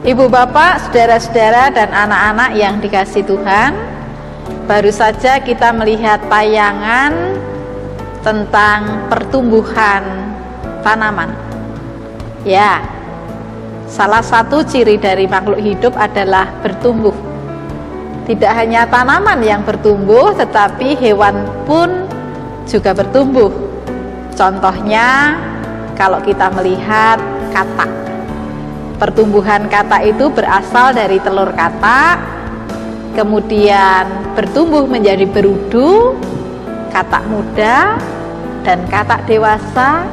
Ibu bapak, saudara-saudara dan anak-anak yang dikasihi Tuhan, baru saja kita melihat tayangan tentang pertumbuhan tanaman. Ya, salah satu ciri dari makhluk hidup adalah bertumbuh. Tidak hanya tanaman yang bertumbuh, tetapi hewan pun juga bertumbuh. Contohnya, kalau kita melihat katak. Pertumbuhan katak itu berasal dari telur katak, kemudian bertumbuh menjadi berudu, katak muda, dan katak dewasa,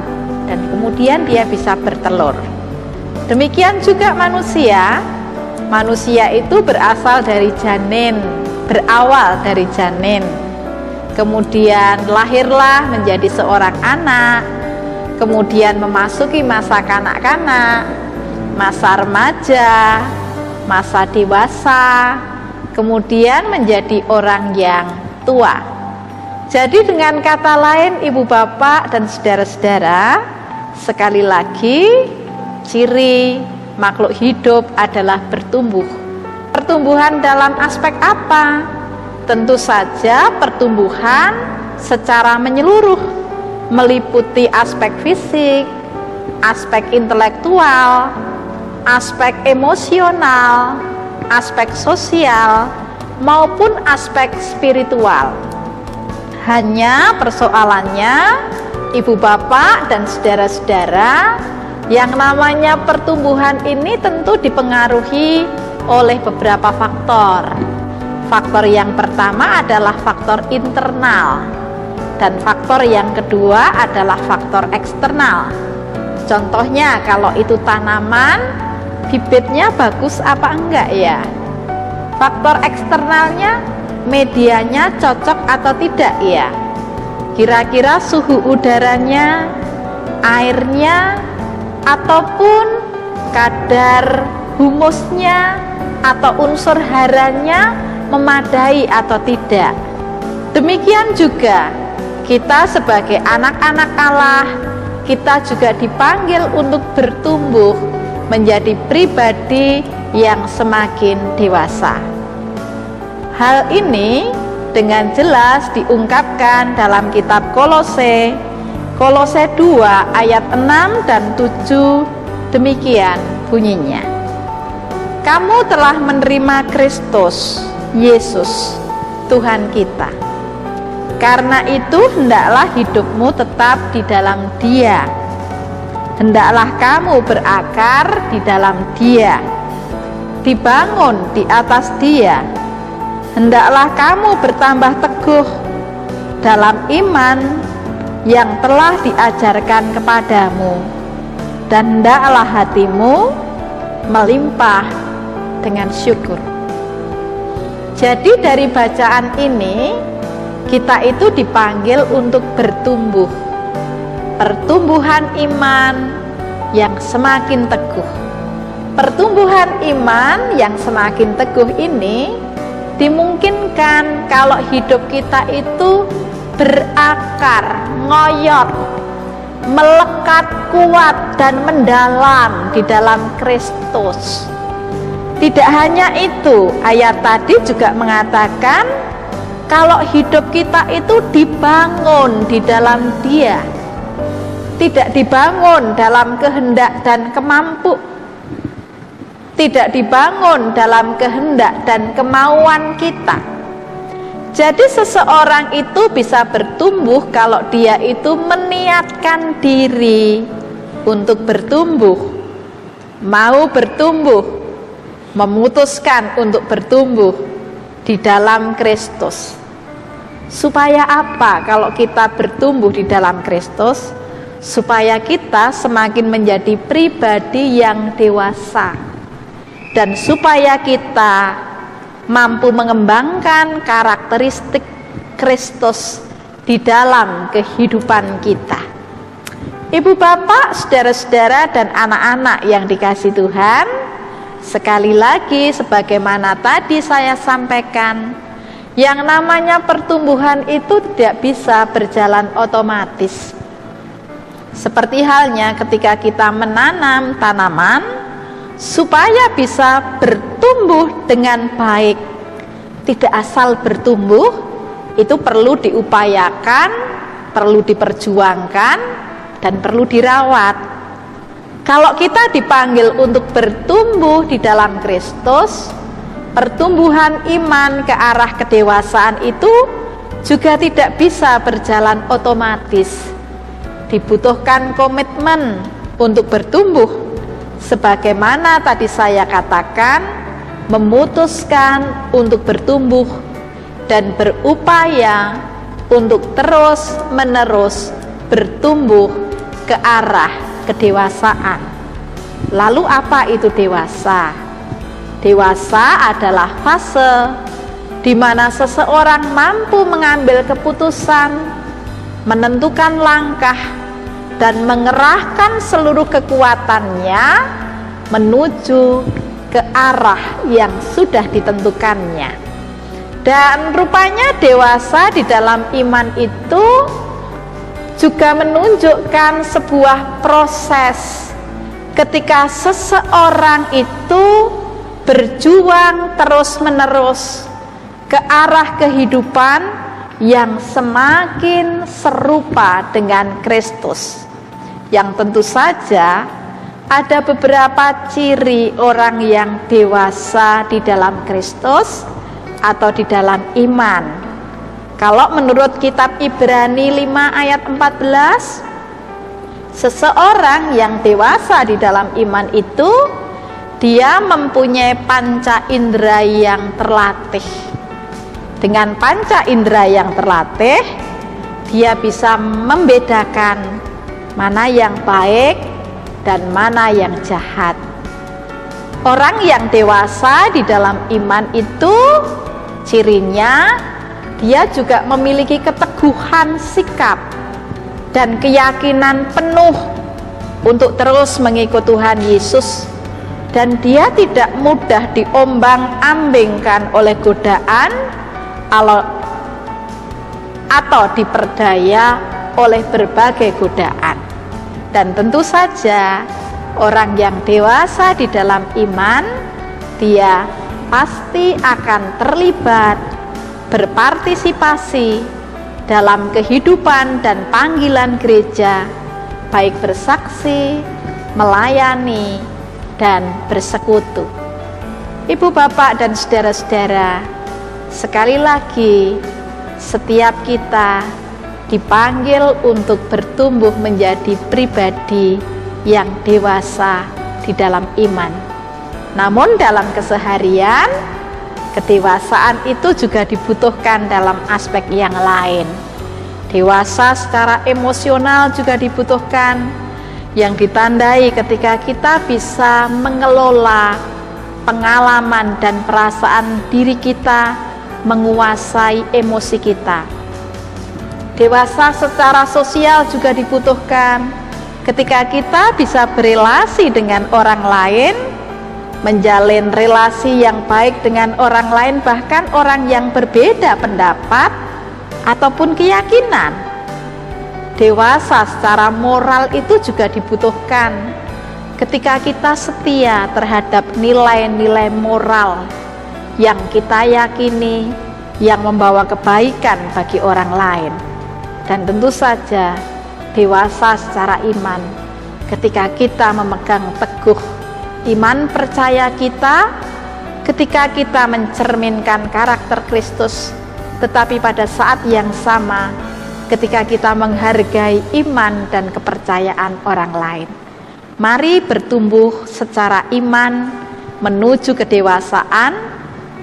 dan kemudian dia bisa bertelur. Demikian juga manusia. Manusia itu berasal dari janin, berawal dari janin. Kemudian lahirlah menjadi seorang anak, kemudian memasuki masa kanak-kanak, masa remaja, masa dewasa, kemudian menjadi orang yang tua. Jadi dengan kata lain, ibu bapak dan saudara-saudara, sekali lagi ciri makhluk hidup adalah bertumbuh. Pertumbuhan dalam aspek apa? Tentu saja pertumbuhan secara menyeluruh, meliputi aspek fisik, aspek intelektual, aspek emosional, aspek sosial, maupun aspek spiritual. Hanya persoalannya, ibu bapak dan saudara-saudara, yang namanya pertumbuhan ini tentu dipengaruhi oleh beberapa faktor. Faktor yang pertama adalah faktor internal, dan faktor yang kedua adalah faktor eksternal. Contohnya kalau itu tanaman, bibitnya bagus apa enggak ya? Faktor eksternalnya, medianya cocok atau tidak ya? Kira-kira suhu udaranya, airnya, ataupun kadar humusnya atau unsur haranya memadai atau tidak. Demikian juga kita sebagai anak-anak Allah, kita juga dipanggil untuk bertumbuh menjadi pribadi yang semakin dewasa. Hal ini dengan jelas diungkapkan dalam kitab Kolose 2 ayat 6 dan 7, demikian bunyinya. Kamu telah menerima Kristus Yesus Tuhan kita. Karena itu hendaklah hidupmu tetap di dalam Dia. Hendaklah kamu berakar di dalam Dia, dibangun di atas Dia. Hendaklah kamu bertambah teguh dalam iman yang telah diajarkan kepadamu, dan hendaklah hatimu melimpah dengan syukur. Jadi dari bacaan ini kita itu dipanggil untuk bertumbuh, pertumbuhan iman yang semakin teguh. Pertumbuhan iman yang semakin teguh ini dimungkinkan kalau hidup kita itu berakar, ngoyot, melekat kuat dan mendalam di dalam Kristus. Tidak hanya itu, ayat tadi juga mengatakan kalau hidup kita itu dibangun di dalam Dia, tidak dibangun dalam kehendak dan kemampu, tidak dibangun dalam kehendak dan kemauan kita. Jadi seseorang itu bisa bertumbuh kalau dia itu meniatkan diri untuk bertumbuh, mau bertumbuh, memutuskan untuk bertumbuh di dalam Kristus. Supaya apa kalau kita bertumbuh di dalam Kristus? Supaya kita semakin menjadi pribadi yang dewasa, dan supaya kita mampu mengembangkan karakteristik Kristus di dalam kehidupan kita. Ibu bapak, saudara-saudara dan anak-anak yang dikasihi Tuhan, sekali lagi sebagaimana tadi saya sampaikan, yang namanya pertumbuhan itu tidak bisa berjalan otomatis. Seperti halnya ketika kita menanam tanaman, supaya bisa bertumbuh dengan baik. Tidak asal bertumbuh, itu perlu diupayakan, perlu diperjuangkan, dan perlu dirawat. Kalau kita dipanggil untuk bertumbuh di dalam Kristus, pertumbuhan iman ke arah kedewasaan itu juga tidak bisa berjalan otomatis. Dibutuhkan komitmen untuk bertumbuh, sebagaimana tadi saya katakan, memutuskan untuk bertumbuh dan berupaya untuk terus-menerus bertumbuh ke arah kedewasaan. Lalu apa itu dewasa? Dewasa adalah fase di mana seseorang mampu mengambil keputusan, menentukan langkah, dan mengerahkan seluruh kekuatannya menuju ke arah yang sudah ditentukannya. Dan rupanya dewasa di dalam iman itu juga menunjukkan sebuah proses ketika seseorang itu berjuang terus-menerus ke arah kehidupan yang semakin serupa dengan Kristus. Yang tentu saja ada beberapa ciri orang yang dewasa di dalam Kristus atau di dalam iman. Kalau menurut kitab Ibrani 5 ayat 14, seseorang yang dewasa di dalam iman itu dia mempunyai panca indera yang terlatih. Dengan panca indera yang terlatih, dia bisa membedakan mana yang baik dan mana yang jahat. Orang yang dewasa di dalam iman itu cirinya dia juga memiliki keteguhan sikap dan keyakinan penuh untuk terus mengikut Tuhan Yesus, dan dia tidak mudah diombang-ambingkan oleh godaan atau diperdaya oleh berbagai godaan. Dan tentu saja orang yang dewasa di dalam iman, dia pasti akan terlibat, berpartisipasi dalam kehidupan dan panggilan gereja, baik bersaksi, melayani, dan bersekutu. Ibu, bapak, dan saudara-saudara, sekali lagi, setiap kita dipanggil untuk bertumbuh menjadi pribadi yang dewasa di dalam iman. Namun dalam keseharian, kedewasaan itu juga dibutuhkan dalam aspek yang lain. Dewasa secara emosional juga dibutuhkan, yang ditandai ketika kita bisa mengelola pengalaman dan perasaan diri kita, menguasai emosi kita. Dewasa secara sosial juga dibutuhkan ketika kita bisa berelasi dengan orang lain, menjalin relasi yang baik dengan orang lain, bahkan orang yang berbeda pendapat ataupun keyakinan. Dewasa secara moral itu juga dibutuhkan ketika kita setia terhadap nilai-nilai moral yang kita yakini, yang membawa kebaikan bagi orang lain. Dan tentu saja dewasa secara iman ketika kita memegang teguh iman percaya kita, ketika kita mencerminkan karakter Kristus, tetapi pada saat yang sama ketika kita menghargai iman dan kepercayaan orang lain. Mari bertumbuh secara iman menuju kedewasaan,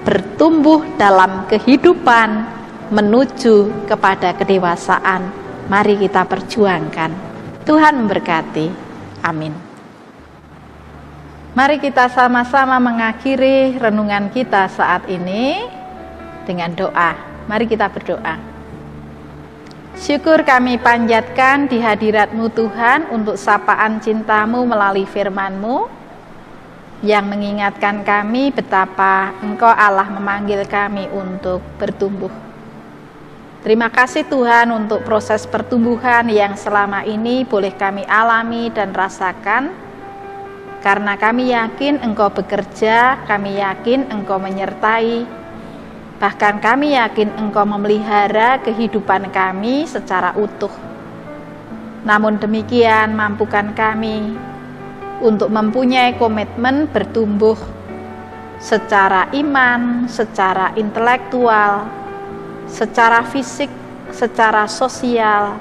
bertumbuh dalam kehidupan menuju kepada kedewasaan. Mari kita perjuangkan. Tuhan memberkati. Amin. Mari kita sama-sama mengakhiri renungan kita saat ini dengan doa. Mari kita berdoa. Syukur kami panjatkan di hadirat-Mu Tuhan untuk sapaan cinta-Mu melalui firman-Mu yang mengingatkan kami betapa Engkau Allah memanggil kami untuk bertumbuh. Terima kasih Tuhan untuk proses pertumbuhan yang selama ini boleh kami alami dan rasakan. Karena kami yakin Engkau bekerja, kami yakin Engkau menyertai, bahkan kami yakin Engkau memelihara kehidupan kami secara utuh. Namun demikian, mampukan kami untuk mempunyai komitmen bertumbuh secara iman, secara intelektual, secara fisik, secara sosial,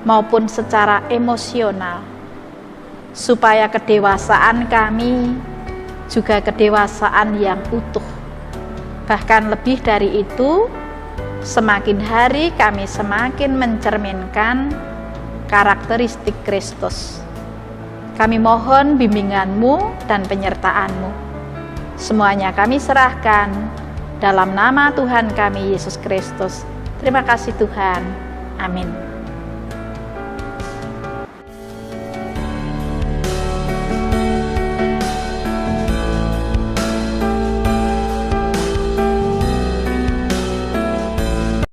maupun secara emosional, supaya kedewasaan kami juga kedewasaan yang utuh. Bahkan lebih dari itu, semakin hari kami semakin mencerminkan karakteristik Kristus. Kami mohon bimbingan-Mu dan penyertaan-Mu. Semuanya kami serahkan dalam nama Tuhan kami Yesus Kristus. Terima kasih Tuhan. Amin.